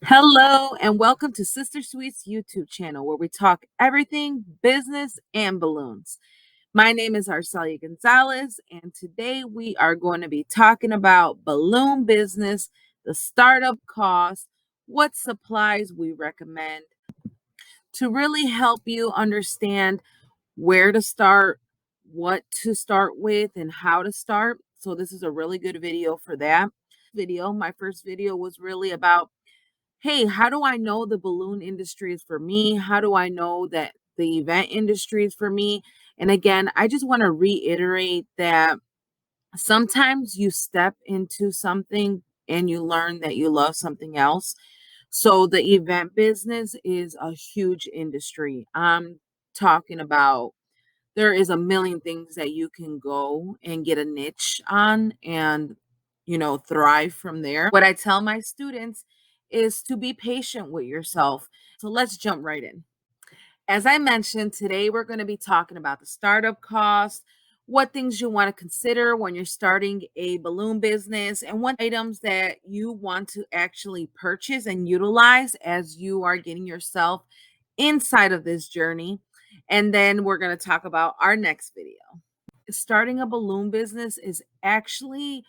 Hello, and welcome to Sister Sweet's YouTube channel where we talk everything business and balloons. My name is Arcelia Gonzalez, and today we are going to be talking about balloon business, the startup costs, what supplies we recommend to really help you understand where to start, what to start with, and how to start. So, this is a really good video for that. My first video was really about, hey, how do I know the balloon industry is for me? How do I know that the event industry is for me? And again, I just want to reiterate that sometimes you step into something and you learn that you love something else. So the event business is a huge industry. I'm talking about there is a million things that you can go and get a niche on and thrive from there. What I tell my students is to be patient with yourself. So let's jump right in. As I mentioned, today we're going to be talking about the startup cost, what things you want to consider when you're starting a balloon business, and what items that you want to actually purchase and utilize as you are getting yourself inside of this journey. And then we're going to talk about our next video. Starting a balloon business is actually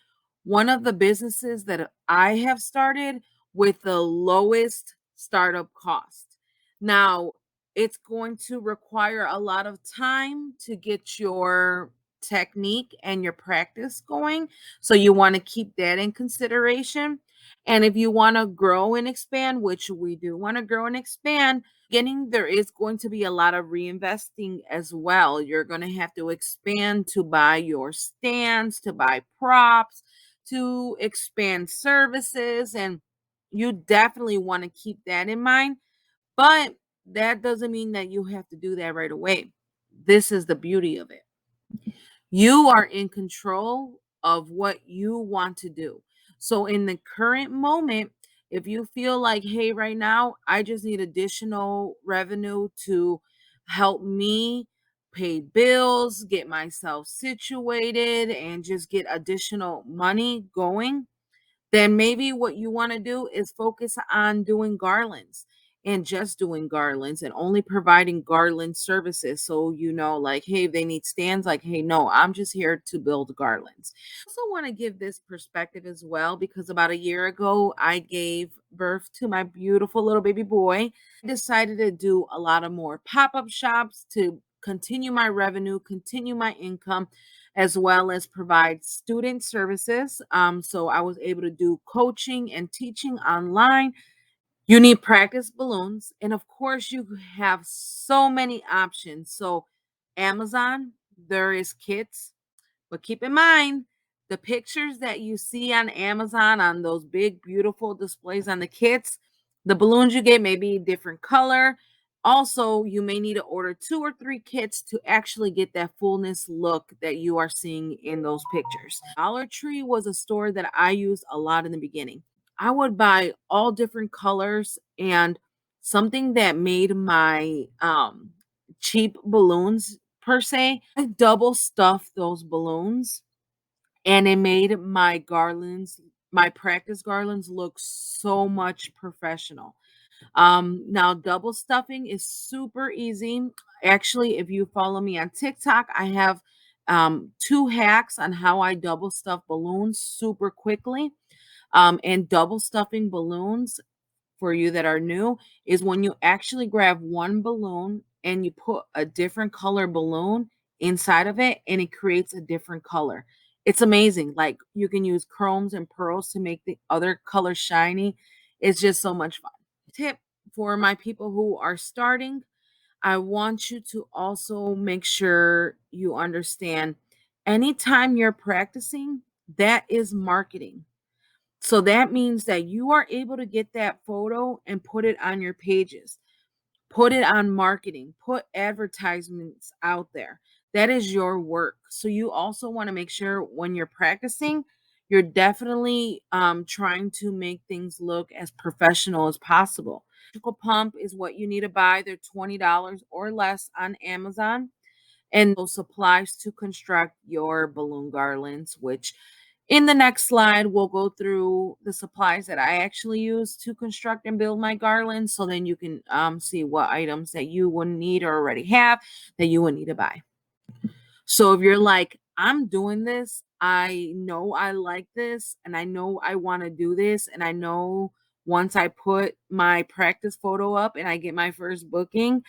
one of the businesses that I have started with the lowest startup cost. Now, it's going to require a lot of time to get your technique and your practice going. So, you want to keep that in consideration. And if you want to grow and expand, which we do want to grow and expand, beginning, there is going to be a lot of reinvesting as well. You're going to have to expand to buy your stands, to buy props, to expand services. And you definitely want to keep that in mind. But that doesn't mean that you have to do that right away. This is the beauty of it. You are in control of what you want to do. So, in the current moment, if you feel like, hey, right now, I just need additional revenue to help me pay bills, get myself situated, and just get additional money going, then maybe what you want to do is focus on doing garlands and just doing garlands and only providing garland services. So, like, hey, if they need stands, like, hey, no, I'm just here to build garlands. I also want to give this perspective as well because about a year ago, I gave birth to my beautiful little baby boy. I decided to do a lot of more pop up shops to continue my revenue, continue my income, as well as provide student services. So I was able to do coaching and teaching online. You need practice balloons. And of course, you have so many options. So, Amazon, there is kits, but keep in mind the pictures that you see on Amazon on those big, beautiful displays on the kits, the balloons you get may be different color. Also, you may need to order 2 or 3 kits to actually get that fullness look that you are seeing in those pictures. Dollar Tree was a store that I used a lot in the beginning. I would buy all different colors and something that made my cheap balloons per se. I double stuffed those balloons and it made my garlands, my practice garlands look so much professional. Now double stuffing is super easy. Actually, if you follow me on TikTok, I have 2 hacks on how I double stuff balloons super quickly. And double stuffing balloons for you that are new is when you actually grab one balloon and you put a different color balloon inside of it and it creates a different color. It's amazing. Like you can use chromes and pearls to make the other color shiny. It's just so much fun. Tip for my people who are starting, I want you to also make sure you understand anytime you're practicing, that is marketing. So that means that you are able to get that photo and put it on your pages, put it on marketing, put advertisements out there. That is your work. So you also want to make sure when you're practicing, you're definitely trying to make things look as professional as possible. Electrical pump is what you need to buy. They're $20 or less on Amazon. And those supplies to construct your balloon garlands, which In the next slide, we'll go through the supplies that I actually use to construct and build my garlands, so then you can see what items that you would need or already have that you would need to buy. So if you're like, I'm doing this, I know I like this, and I know I want to do this, and I know once I put my practice photo up and I get my first booking,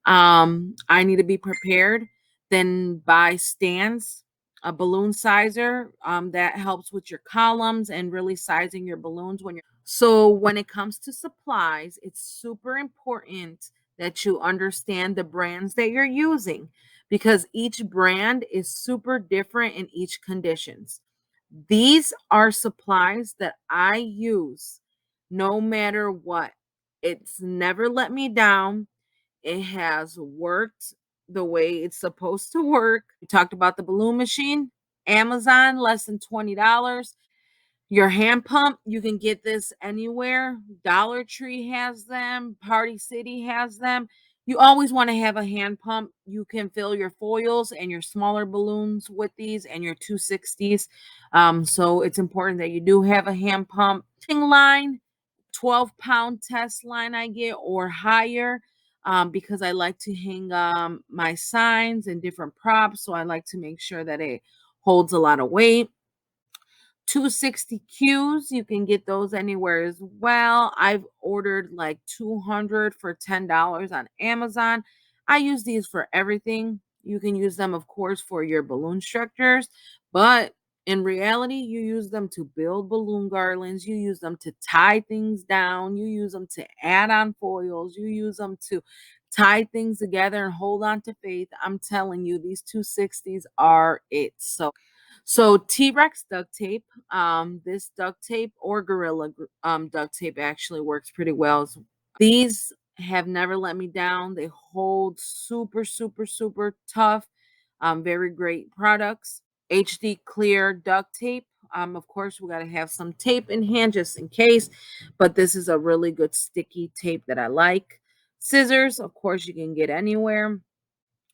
I need to be prepared, then buy stands, a balloon sizer, that helps with your columns and really sizing your balloons so when it comes to supplies, it's super important that you understand the brands that you're using because each brand is super different in each conditions. These are supplies that I use no matter what. It's never let me down. It has worked the way it's supposed to work. We talked about the balloon machine, Amazon, less than $20. Your hand pump, you can get this anywhere. Dollar Tree has them, Party City has them. You always want to have a hand pump. You can fill your foils and your smaller balloons with these and your 260s. So it's important that you do have a hand pump. Line, 12-pound test line I get or higher, because I like to hang my signs and different props. So I like to make sure that it holds a lot of weight. 260 Qs, you can get those anywhere as well. I've ordered like 200 for $10 on Amazon. I use these for everything. You can use them, of course, for your balloon structures, but in reality, you use them to build balloon garlands. You use them to tie things down. You use them to add on foils. You use them to tie things together and hold on to faith. I'm telling you, these 260s are it. So T-Rex duct tape, this duct tape or duct tape actually works pretty well. These have never let me down. They hold super, super, super tough. Very great products. HD clear duct tape. Of course, we got to have some tape in hand just in case, but this is a really good sticky tape that I like. Scissors, of course, you can get anywhere.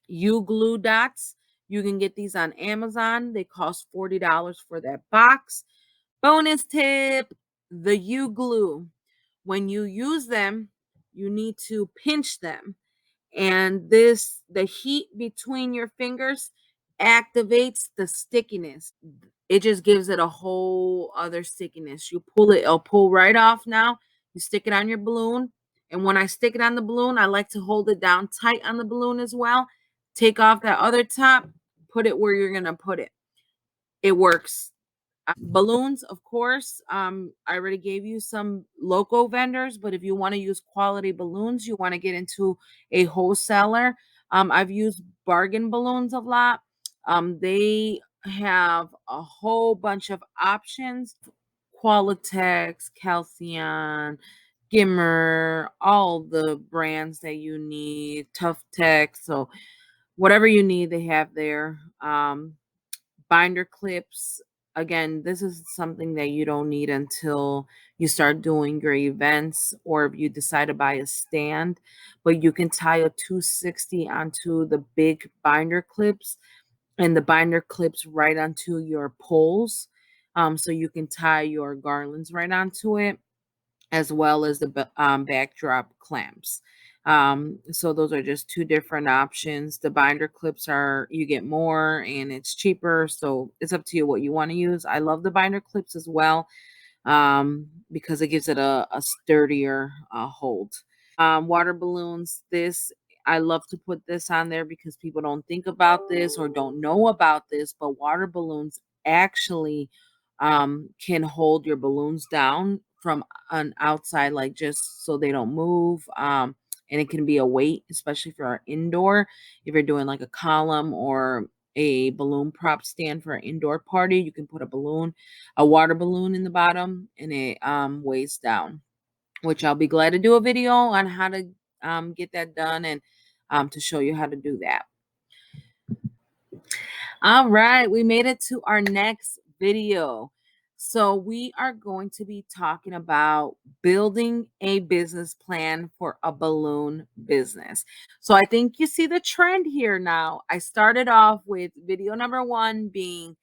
U glue dots. You can get these on Amazon. They cost $40 for that box. Bonus tip, the U glue. When you use them, you need to pinch them. And the heat between your fingers activates the stickiness. It just gives it a whole other stickiness. You pull it, it'll pull right off now. You stick it on your balloon. And when I stick it on the balloon, I like to hold it down tight on the balloon as well. Take off that other top, put it where you're going to put it. It works. Balloons, of course. I already gave you some local vendors, but if you want to use quality balloons, you want to get into a wholesaler. I've used Bargain Balloons a lot. They have a whole bunch of options. Qualitex, Calcium, Gimmer, all the brands that you need, Tough Tech. So whatever you need, they have there. Binder clips. Again, this is something that you don't need until you start doing your events or if you decide to buy a stand, but you can tie a 260 onto the big binder clips and the binder clips right onto your poles. So you can tie your garlands right onto it as well as the backdrop clamps. So those are just two different options. The binder clips are, you get more and it's cheaper. So it's up to you what you want to use. I love the binder clips as well, because it gives it a sturdier hold. Water balloons, this, I love to put this on there because people don't think about this or don't know about this, but water balloons actually can hold your balloons down from an outside, like just so they don't move. And it can be a weight, especially if you're indoor, if you're doing like a column or a balloon prop stand for an indoor party, you can put a water balloon in the bottom and it weighs down, which I'll be glad to do a video on how to get that done and to show you how to do that. All right, we made it to our next video. So we are going to be talking about building a business plan for a balloon business. So I think you see the trend here now. I started off with video number one being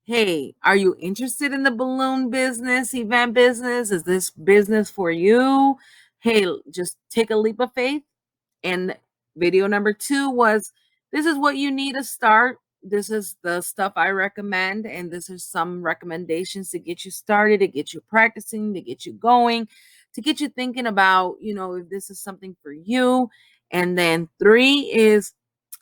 Hey, are you interested in the balloon business, event business? Is this business for you? Hey, just take a leap of faith. And video number 2 was, this is what you need to start. This is the stuff I recommend, and this is some recommendations to get you started, to get you practicing, to get you going, to get you thinking about, if this is something for you. And then 3 is,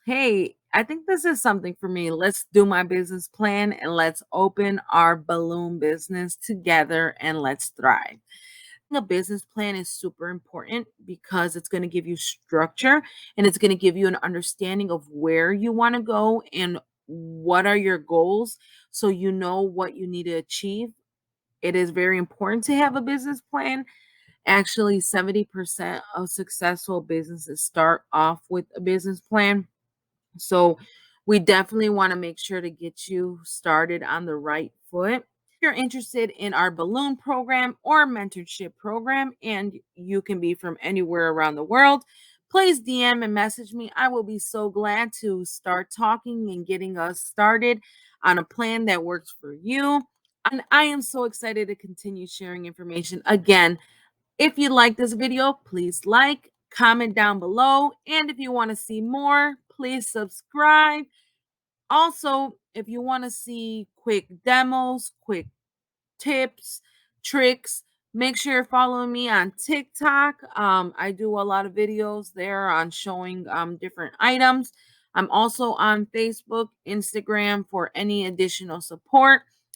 hey, I think this is something for me. Let's do my business plan and let's open our balloon business together and let's thrive. A business plan is super important because it's going to give you structure and it's going to give you an understanding of where you want to go and what are your goals, so you know what you need to achieve. It is very important to have a business plan. Actually, 70% of successful businesses start off with a business plan. So we definitely want to make sure to get you started on the right foot. If you're interested in our balloon program or mentorship program, and you can be from anywhere around the world, please DM and message me. I will be so glad to start talking and getting us started on a plan that works for you. And I am so excited to continue sharing information. Again, if you like this video, please like, comment down below. And if you want to see more, please subscribe. Also, if you want to see quick demos, quick tips, tricks, make sure you're following me on TikTok. I do a lot of videos there on showing different items. I'm also on Facebook, Instagram for any additional support.